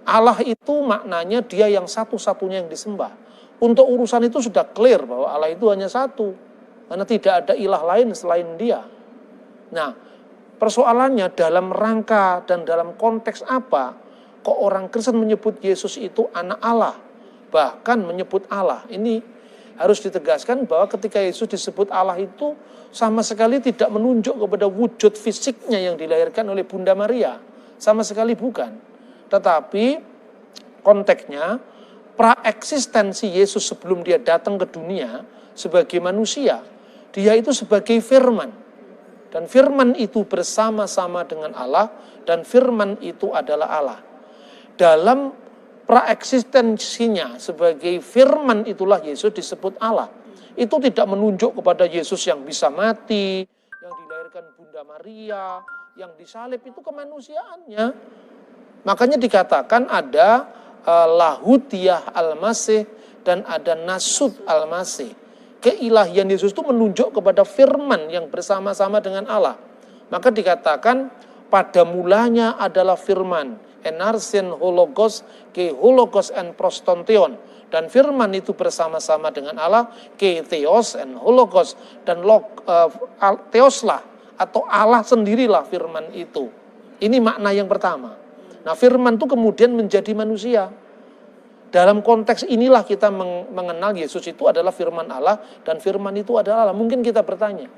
Allah itu maknanya dia yang satu-satunya yang disembah. Untuk urusan itu sudah clear bahwa Allah itu hanya satu. Karena tidak ada ilah lain selain dia. Nah, persoalannya dalam rangka dan dalam konteks apa kok orang Kristen menyebut Yesus itu anak Allah. Bahkan menyebut Allah. Ini harus ditegaskan bahwa ketika Yesus disebut Allah itu sama sekali tidak menunjuk kepada wujud fisiknya yang dilahirkan oleh Bunda Maria. Sama sekali bukan. Tetapi konteksnya praeksistensi Yesus sebelum dia datang ke dunia sebagai manusia, dia itu sebagai firman. Dan firman itu bersama-sama dengan Allah dan firman itu adalah Allah. Dalam praeksistensinya sebagai firman itulah Yesus disebut Allah. Itu tidak menunjuk kepada Yesus yang bisa mati, yang dilahirkan Bunda Maria, yang disalib, itu kemanusiaannya. Makanya dikatakan ada lahutiyah al-masih dan ada nasud al-masih. Keilahian Yesus itu menunjuk kepada firman yang bersama-sama dengan Allah. Maka dikatakan pada mulanya adalah firman. Enarsin hologos ke hologos en prostontion. Dan firman itu bersama-sama dengan Allah. Ke theos en hologos. Dan theoslah atau Allah sendirilah firman itu. Ini makna yang pertama. Nah, firman itu kemudian menjadi manusia. Dalam konteks inilah kita mengenal Yesus itu adalah firman Allah dan firman itu adalah Allah. Mungkin kita bertanya,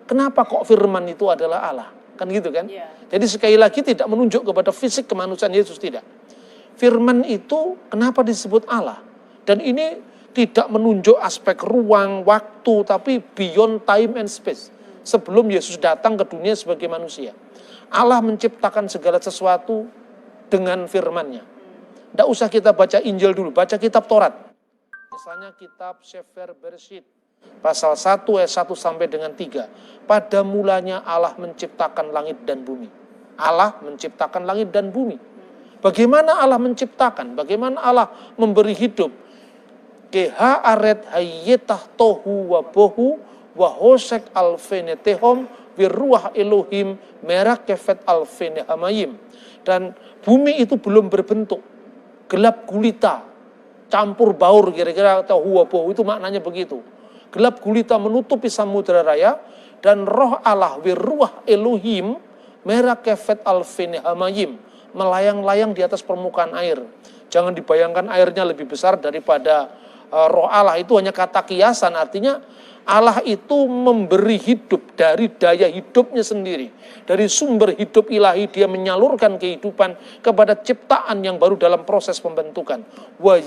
kenapa kok firman itu adalah Allah? Kan gitu kan? Yeah. Jadi sekali lagi tidak menunjuk kepada fisik kemanusiaan Yesus, tidak. Firman itu kenapa disebut Allah? Dan ini tidak menunjuk aspek ruang, waktu, tapi beyond time and space. Sebelum Yesus datang ke dunia sebagai manusia. Allah menciptakan segala sesuatu dengan firman-Nya. Tidak usah kita baca Injil dulu, baca kitab Taurat. Misalnya kitab Sefer Bereshit, pasal 1 ayat 1 sampai dengan 3. Pada mulanya Allah menciptakan langit dan bumi. Allah menciptakan langit dan bumi. Bagaimana Allah menciptakan? Bagaimana Allah memberi hidup? Keha aret hayyetah tohu wabohu wahosek alfenetehom wirruah Elohim merak kefet alfenehamayim. Dan bumi itu belum berbentuk, gelap gulita, campur baur, kira-kira tohu wabohu itu maknanya begitu. Gelap gulita menutupi samudera raya, dan roh Allah wirruah Elohim merak kefet alfenehamayim, melayang-layang di atas permukaan air. Jangan dibayangkan airnya lebih besar daripada roh Allah, itu hanya kata kiasan. Artinya Allah itu memberi hidup dari daya hidupnya sendiri. Dari sumber hidup ilahi dia menyalurkan kehidupan kepada ciptaan yang baru dalam proses pembentukan. Wa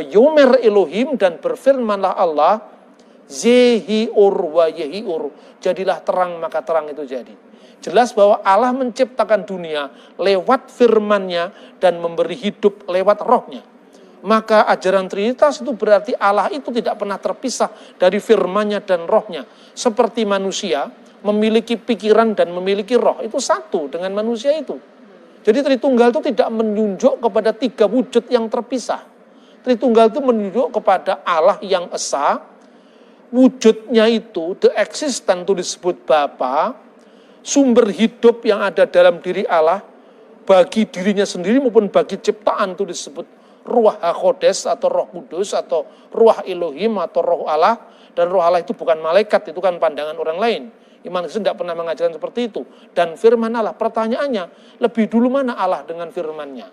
yomer Elohim, dan berfirmanlah Allah, Yehiur wa yehiur, jadilah terang maka terang itu jadi. Jelas bahwa Allah menciptakan dunia lewat firman-Nya dan memberi hidup lewat rohnya. Maka ajaran Trinitas itu berarti Allah itu tidak pernah terpisah dari firman-Nya dan rohnya. Seperti manusia memiliki pikiran dan memiliki roh, itu satu dengan manusia itu. Jadi Tritunggal itu tidak menunjuk kepada tiga wujud yang terpisah. Tritunggal itu menunjuk kepada Allah yang esa, wujudnya itu, the existent itu disebut Bapa, sumber hidup yang ada dalam diri Allah, bagi dirinya sendiri maupun bagi ciptaan itu disebut Ruah HaKodes atau Roh Kudus atau Ruah Elohim atau Roh Allah. Dan Roh Allah itu bukan malaikat, itu kan pandangan orang lain. Iman Kristen tidak pernah mengajarkan seperti itu. Dan firman Allah, pertanyaannya, lebih dulu mana Allah dengan firman-Nya?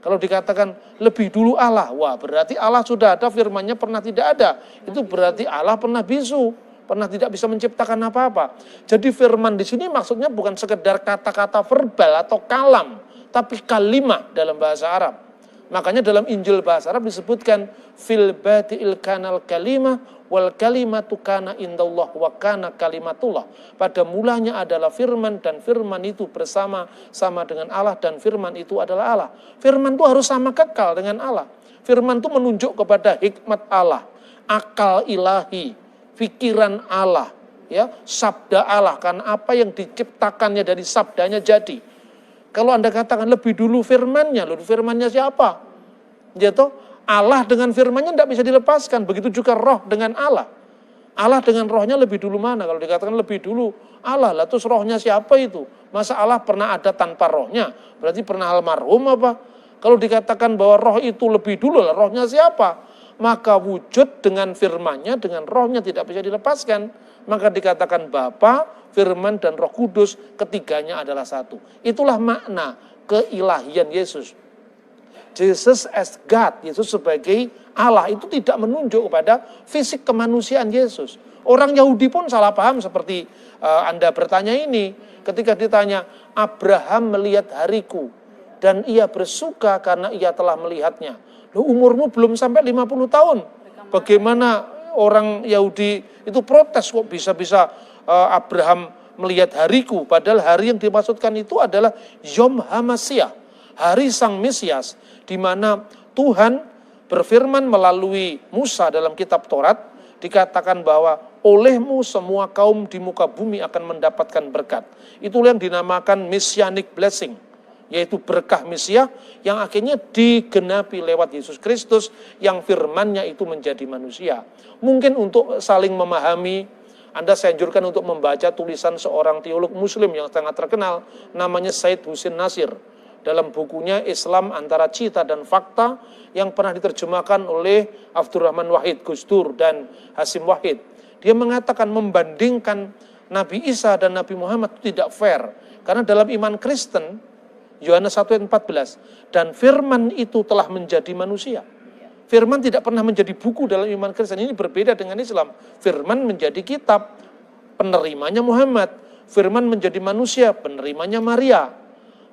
Kalau dikatakan lebih dulu Allah, wah berarti Allah sudah ada, firman-Nya pernah tidak ada. Itu berarti Allah pernah bisu, pernah tidak bisa menciptakan apa-apa. Jadi firman di sini maksudnya bukan sekedar kata-kata verbal atau kalam, tapi kalimah dalam bahasa Arab. Makanya dalam Injil bahasa Arab disebutkan fil badi'il kanal kalimah wal kalimatu kana indallah wa kana kalimatullah. Pada mulanya adalah firman dan firman itu bersama-sama dengan Allah dan firman itu adalah Allah. Firman itu harus sama kekal dengan Allah. Firman itu menunjuk kepada hikmat Allah, akal ilahi, pikiran Allah, ya, sabda Allah, karena apa yang diciptakannya dari sabdanya jadi. Kalau Anda katakan lebih dulu firman-Nya, lalu firman-Nya siapa? Yaitu Allah dengan firman-Nya tidak bisa dilepaskan. Begitu juga roh dengan Allah. Allah dengan rohnya lebih dulu mana? Kalau dikatakan lebih dulu Allah, lah terus rohnya siapa itu? Masa Allah pernah ada tanpa rohnya? Berarti pernah almarhum apa? Kalau dikatakan bahwa roh itu lebih dulu, lah rohnya siapa? Maka wujud dengan firman-Nya, dengan rohnya tidak bisa dilepaskan. Maka dikatakan Bapa, Firman, dan Roh Kudus, ketiganya adalah satu. Itulah makna keilahian Yesus. Jesus as God, Yesus sebagai Allah, itu tidak menunjuk kepada fisik kemanusiaan Yesus. Orang Yahudi pun salah paham seperti Anda bertanya ini. Ketika ditanya, Abraham melihat hariku, dan ia bersuka karena ia telah melihatnya. Loh, umurmu belum sampai 50 tahun. Bagaimana orang Yahudi itu protes, kok bisa-bisa Abraham melihat hariku. Padahal hari yang dimaksudkan itu adalah Yom HaMashiach, hari Sang Mesias, di mana Tuhan berfirman melalui Musa dalam kitab Taurat, dikatakan bahwa olehmu semua kaum di muka bumi akan mendapatkan berkat. Itulah yang dinamakan Messianic Blessing, yaitu berkah Mesias yang akhirnya digenapi lewat Yesus Kristus yang firman-Nya itu menjadi manusia. Mungkin untuk saling memahami, Anda saya anjurkan untuk membaca tulisan seorang teolog muslim yang sangat terkenal, namanya Said Husin Nasir. Dalam bukunya Islam Antara Cita dan Fakta yang pernah diterjemahkan oleh Abdurrahman Wahid Gusdur dan Hasim Wahid. Dia mengatakan membandingkan Nabi Isa dan Nabi Muhammad itu tidak fair. Karena dalam iman Kristen, Yohanes 1:14, dan firman itu telah menjadi manusia. Firman tidak pernah menjadi buku dalam iman Kristen. Ini berbeda dengan Islam. Firman menjadi kitab, penerimanya Muhammad. Firman menjadi manusia, penerimanya Maria.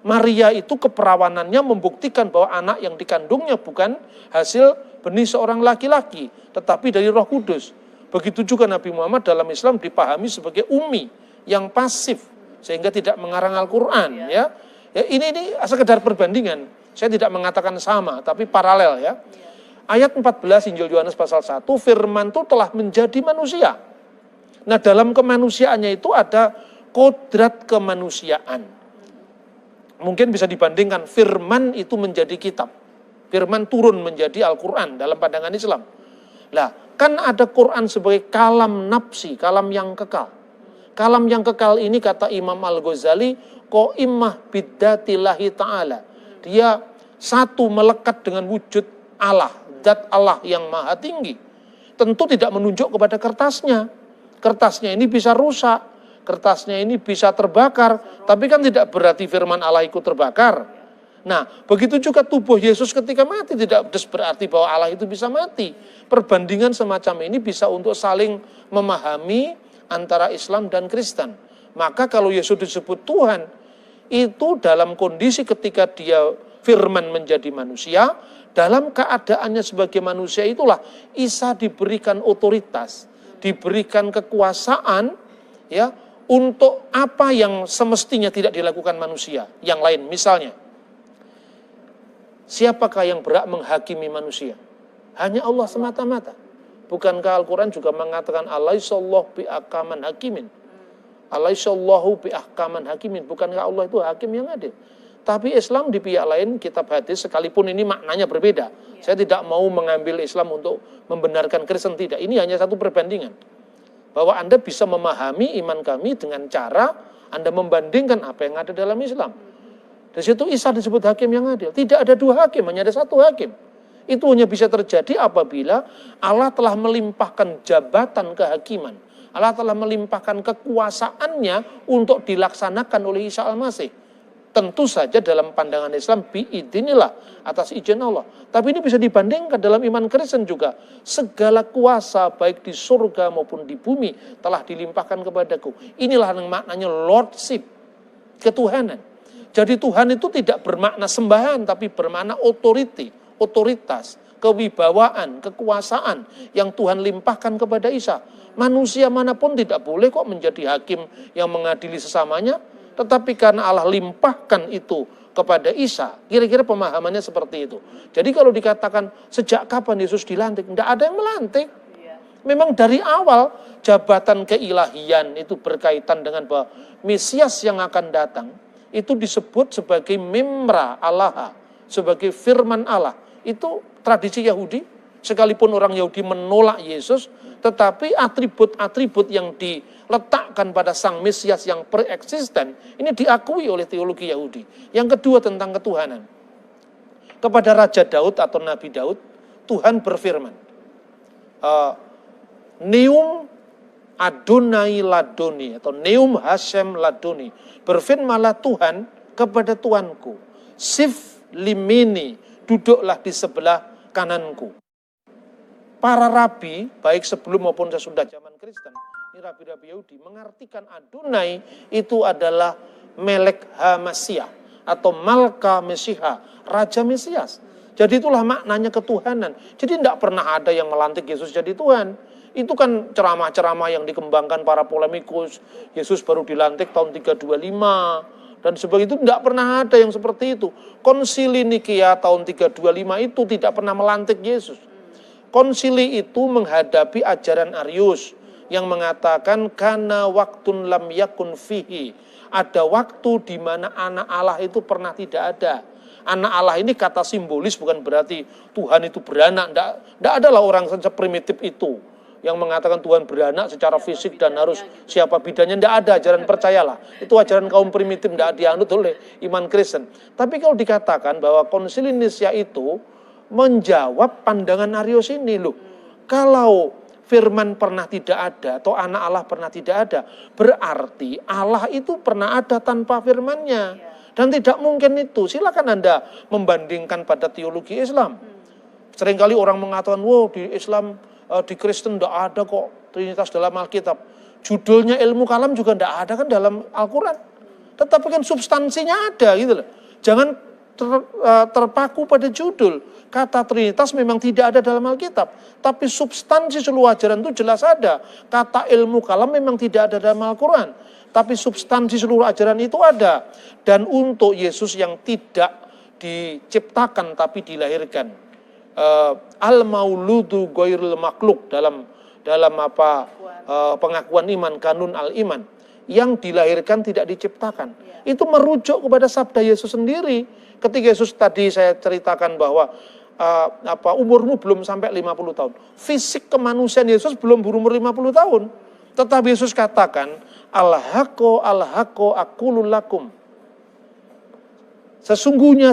Maria itu keperawanannya membuktikan bahwa anak yang dikandungnya bukan hasil benih seorang laki-laki, tetapi dari Roh Kudus. Begitu juga Nabi Muhammad dalam Islam dipahami sebagai ummi yang pasif, sehingga tidak mengarang Al-Quran. Ya, ini sekedar perbandingan. Saya tidak mengatakan sama, tapi paralel ya. Ayat 14 Injil Yohanes pasal 1, firman itu telah menjadi manusia. Nah, dalam kemanusiaannya itu ada kodrat kemanusiaan. Mungkin bisa dibandingkan firman itu menjadi kitab. Firman turun menjadi Al-Quran dalam pandangan Islam. Lah, kan ada Quran sebagai kalam nafsi, kalam yang kekal. Kalam yang kekal ini kata Imam Al-Ghazali, qa'immah bidzatillahi ta'ala. Dia satu melekat dengan wujud Allah, zat Allah yang maha tinggi. Tentu tidak menunjuk kepada kertasnya. Kertasnya ini bisa rusak. Kertasnya ini bisa terbakar, tapi kan tidak berarti firman Allah ikut terbakar. Nah, begitu juga tubuh Yesus ketika mati tidak berarti bahwa Allah itu bisa mati. Perbandingan semacam ini bisa untuk saling memahami antara Islam dan Kristen. Maka kalau Yesus disebut Tuhan, itu dalam kondisi ketika dia firman menjadi manusia, dalam keadaannya sebagai manusia itulah Isa diberikan otoritas, diberikan kekuasaan, ya, untuk apa yang semestinya tidak dilakukan manusia yang lain. Misalnya, siapakah yang berhak menghakimi manusia? Hanya Allah semata-mata. Bukankah Al-Quran juga mengatakan Alaihissallahu bi'ahkaman hakimin. Alaihissallahu bi'ahkaman hakimin. Bukankah Allah itu hakim yang adil? Tapi Islam di pihak lain, kitab hadis, sekalipun ini maknanya berbeda. Saya tidak mau mengambil Islam untuk membenarkan Kristen, tidak. Ini hanya satu perbandingan. Bahwa Anda bisa memahami iman kami dengan cara Anda membandingkan apa yang ada dalam Islam. Di situ Isa disebut hakim yang adil. Tidak ada dua hakim, hanya ada satu hakim. Itu hanya bisa terjadi apabila Allah telah melimpahkan jabatan kehakiman. Allah telah melimpahkan kekuasaannya untuk dilaksanakan oleh Isa Al-Masih. Tentu saja dalam pandangan Islam biidznillah, atas izin Allah. Tapi ini bisa dibandingkan dalam iman Kristen juga. Segala kuasa baik di surga maupun di bumi telah dilimpahkan kepadaku. Inilah yang maknanya lordship, ketuhanan. Jadi Tuhan itu tidak bermakna sembahan, tapi bermakna authority, otoritas, kewibawaan, kekuasaan yang Tuhan limpahkan kepada Isa. Manusia manapun tidak boleh kok menjadi hakim yang mengadili sesamanya. Tetapi karena Allah limpahkan itu kepada Isa, kira-kira pemahamannya seperti itu. Jadi kalau dikatakan sejak kapan Yesus dilantik, tidak ada yang melantik. Memang dari awal jabatan keilahian itu berkaitan dengan bahwa Mesias yang akan datang, itu disebut sebagai Memra Allah, sebagai firman Allah. Itu tradisi Yahudi, sekalipun orang Yahudi menolak Yesus, Tetapi atribut-atribut yang diletakkan pada Sang Mesias yang preeksisten, ini diakui oleh teologi Yahudi. Yang kedua tentang ketuhanan. Kepada Raja Daud atau Nabi Daud, Tuhan berfirman, Neum Adonai Ladoni, atau Neum Hashem Ladoni. Berfirmanlah Tuhan kepada Tuanku, Sif Limini, duduklah di sebelah kananku. Para rabi, baik sebelum maupun sesudah zaman Kristen, ini rabi-rabi Yahudi, mengartikan Adonai itu adalah Melek HaMasiah, atau Malka Mesiha, Raja Mesias. Jadi itulah maknanya ketuhanan. Jadi tidak pernah ada yang melantik Yesus jadi Tuhan. Itu kan ceramah-ceramah yang dikembangkan para polemikus. Yesus baru dilantik tahun 325. Dan sebagainya, itu tidak pernah ada yang seperti itu. Konsili Nikia tahun 325 itu tidak pernah melantik Yesus. Konsili itu menghadapi ajaran Arius yang mengatakan kana waktun lam yakun fihi. Ada waktu di mana anak Allah itu pernah tidak ada. Anak Allah ini kata simbolis, bukan berarti Tuhan itu beranak. Tidak adalah orang seprimitif itu yang mengatakan Tuhan beranak secara fisik dan harus siapa bidannya. Tidak ada, ajaran percayalah. Itu ajaran kaum primitif, tidak dianut oleh iman Kristen. Tapi kalau dikatakan bahwa Konsili Nicea itu menjawab pandangan Arius ini, loh. Kalau firman pernah tidak ada atau anak Allah pernah tidak ada, berarti Allah itu pernah ada tanpa firmannya. Dan tidak mungkin itu. Silakan Anda membandingkan pada teologi Islam. Seringkali orang mengatakan, wow, di Islam, di Kristen tidak ada kok Trinitas dalam Alkitab. Judulnya ilmu kalam juga tidak ada kan dalam Al-Quran. Tetapi kan substansinya ada gitu loh. Jangan terpaku pada judul. Kata Trinitas memang tidak ada dalam Alkitab, tapi substansi seluruh ajaran itu jelas ada. Kata ilmu kalam memang tidak ada dalam Al-Quran, tapi substansi seluruh ajaran itu ada. Dan untuk Yesus yang tidak diciptakan tapi dilahirkan, al-mauludu ghairul makhluk dalam pengakuan iman, kanun al-iman, yang dilahirkan tidak diciptakan. Itu merujuk kepada sabda Yesus sendiri. Ketika Yesus tadi saya ceritakan bahwa umurmu belum sampai 50 tahun. Fisik kemanusiaan Yesus belum berumur 50 tahun. Tetapi Yesus katakan, Al-haqo aqulu lakum. Sesungguhnya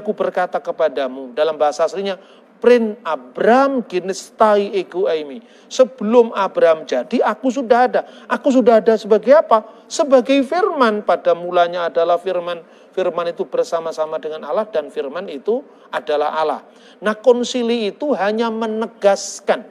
aku berkata kepadamu. Dalam bahasa aslinya, Prin Abram ginestai ego aimi. Sebelum Abraham jadi, aku sudah ada. Aku sudah ada sebagai apa? Sebagai firman. Pada mulanya adalah firman. Firman itu bersama-sama dengan Allah dan firman itu adalah Allah. Nah, konsili itu hanya menegaskan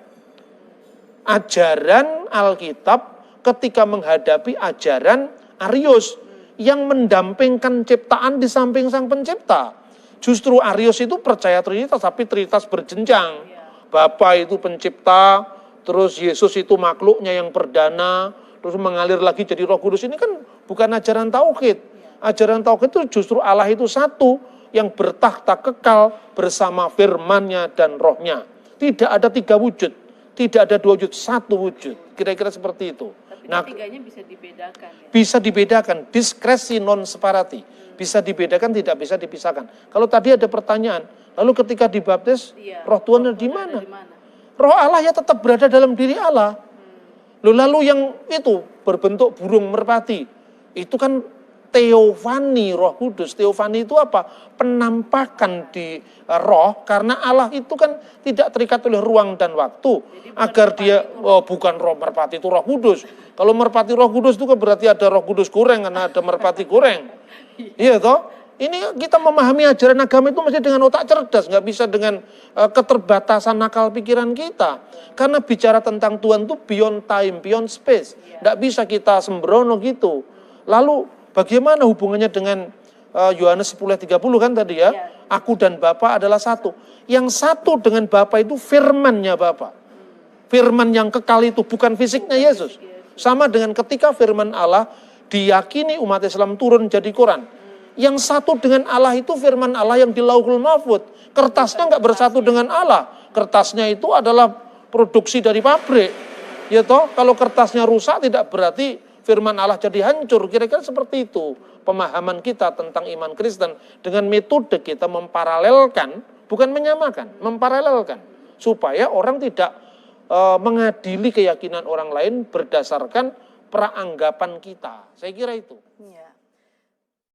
ajaran Alkitab ketika menghadapi ajaran Arius yang mendampingkan ciptaan di samping Sang Pencipta. Justru Arius itu percaya Trinitas, tapi Trinitas berjenjang. Bapa itu pencipta, terus Yesus itu makhluknya yang perdana, terus mengalir lagi jadi Roh Kudus. Ini kan bukan ajaran tauhid. Ajaran tauhid itu justru Allah itu satu yang bertakhta kekal bersama firman-Nya dan Roh-Nya. Tidak ada 3 wujud, tidak ada 2 wujud, 1 wujud. Kira-kira seperti itu. Tapi ketiganya bisa dibedakan. Ya? Bisa dibedakan, diskresi non separati. Bisa dibedakan, tidak bisa dipisahkan. Kalau tadi ada pertanyaan, lalu ketika dibaptis, Roh Tuhan ada di mana? Roh Allah ya tetap berada dalam diri Allah. Lalu yang itu berbentuk burung merpati, itu kan teofani Roh Kudus. Teofani itu apa? Penampakan di roh, karena Allah itu kan tidak terikat oleh ruang dan waktu. Agar dia, bukan roh merpati itu Roh Kudus. Kalau merpati Roh Kudus itu kan berarti ada Roh Kudus goreng, karena ada merpati goreng. Iya toh? Ini kita memahami ajaran agama itu mesti dengan otak cerdas, nggak bisa dengan keterbatasan akal pikiran kita. Karena bicara tentang Tuhan itu beyond time, beyond space. Nggak bisa kita sembrono gitu. Lalu bagaimana hubungannya dengan Yohanes 10:30 kan tadi ya? Aku dan Bapa adalah satu. Yang satu dengan Bapa itu firman-Nya Bapa. Firman yang kekal itu bukan fisiknya Yesus. Sama dengan ketika firman Allah diyakini umat Islam turun jadi Quran. Yang satu dengan Allah itu firman Allah yang di Lauhul Mahfuz. Kertasnya nggak bersatu dengan Allah. Kertasnya itu adalah produksi dari pabrik. Ya toh, kalau kertasnya rusak tidak berarti firman Allah jadi hancur. Kira-kira seperti itu pemahaman kita tentang iman Kristen. Dengan metode kita memparalelkan, bukan menyamakan, memparalelkan. Supaya orang tidak mengadili keyakinan orang lain berdasarkan peranggapan kita. Saya kira itu.